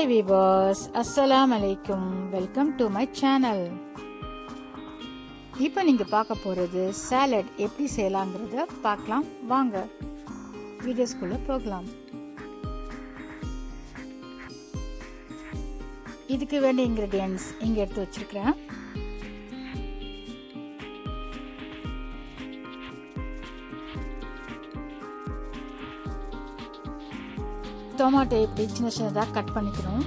Hi viewers, Assalamu alaikum. Welcome to my channel. இப்போ நீங்க பார்க்க போறது சாலட் எப்படி செய்யலாம்ங்கறத பார்க்கலாம் வாங்க. வீடியோஸ்க்குள்ள போகலாம். இதுக்கு வேண்டிய ingredients இங்க எடுத்து வச்சிருக்கேன். tomato இப்படி சின்ன சின்னதா கட் பண்ணிக்கணும்.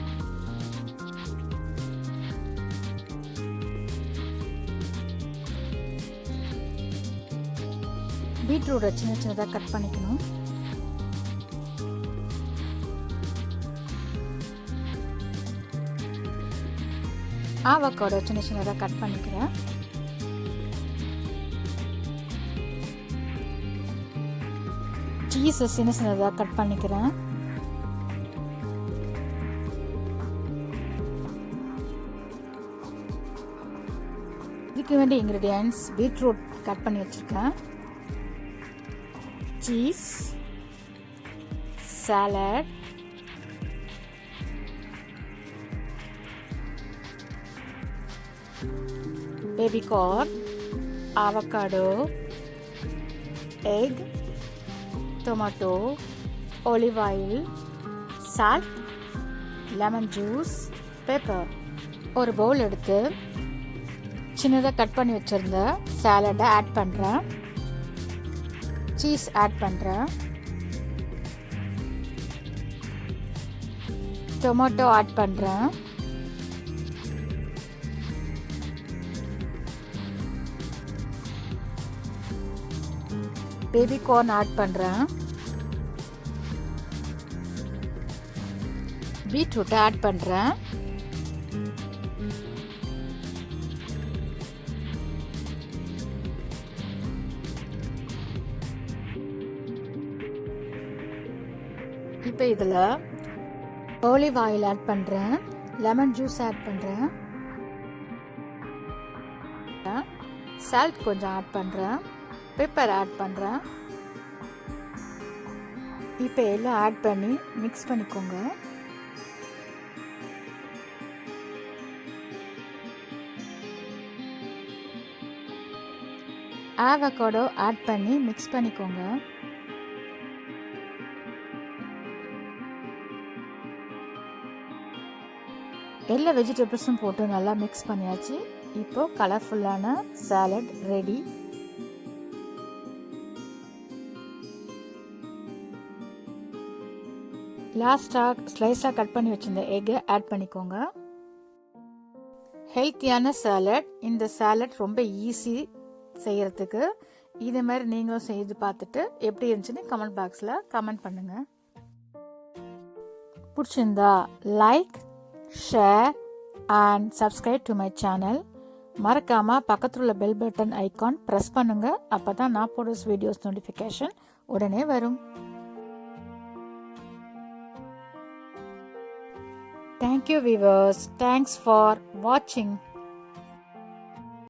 பீட்ரூட் சின்ன சின்னதா கட் பண்ணிக்கணும். ஆவக்காடோ சின்ன சின்னதா கட் பண்ணிக்கிறேன். சீஸ் சின்ன சின்னதா கட் பண்ணிக்கிறேன். இதுக்கு வேண்டிய ingredients பீட்ரூட் கட் பண்ணி வச்சிருக்கேன், cheese, salad, baby corn, avocado, egg, tomato, olive oil, salt, lemon juice, pepper. ஒரு பவுல் எடுத்து சின்னதாக கட் பண்ணி வச்சுருந்த சாலடை ஆட் பண்ணுறேன். சீஸ் ஆட் பண்ணுறேன். டொமேட்டோ ஆட் பண்ணுறேன். பேபி கார்ன் ஆட் பண்ணுறேன். பீட்ரூட்டை ஆட் பண்ணுறேன். இப்போ இதில் ஆலிவ் ஆயில் ஆட் பண்ணுறேன். லெமன் ஜூஸ் ஆட் பண்ணுறேன். சால்ட் கொஞ்சம் ஆட் பண்ணுறேன். பெப்பர் ஆட் பண்ணுறேன். இப்போ எல்லாம் ஆட் பண்ணி மிக்ஸ் பண்ணிக்கோங்க. ஆவகாடோ ஆட் பண்ணி மிக்ஸ் பண்ணிக்கோங்க. எல்லா வெஜிடபிள்ஸும் போட்டு நல்லா மிக்ஸ் பண்ணியாச்சு. இப்போ கலர்ஃபுல்லான சாலட் ரெடி. லாஸ்டாக ஸ்லைஸாக கட் பண்ணி வச்சிருந்த எக்கை ஆட் பண்ணிக்கோங்க. ஹெல்த்தியான சாலட். இந்த சாலட் ரொம்ப ஈஸி செய்யறதுக்கு. இதே மாதிரி நீங்களும் செய்து பார்த்துட்டு எப்படி இருந்துச்சுன்னு கமெண்ட் பாக்ஸில் கமெண்ட் பண்ணுங்கள். பிடிச்சிருந்தா like, share and subscribe to my channel. மறக்காம பக்கத்துல உள்ள பெல் பட்டன் ஐகான் பிரஸ் பண்ணுங்க. அப்பதான் நான் போடுற வீடியோஸ் நோட்டிஃபிகேஷன் உடனே வரும். Thank you viewers. Thanks for watching.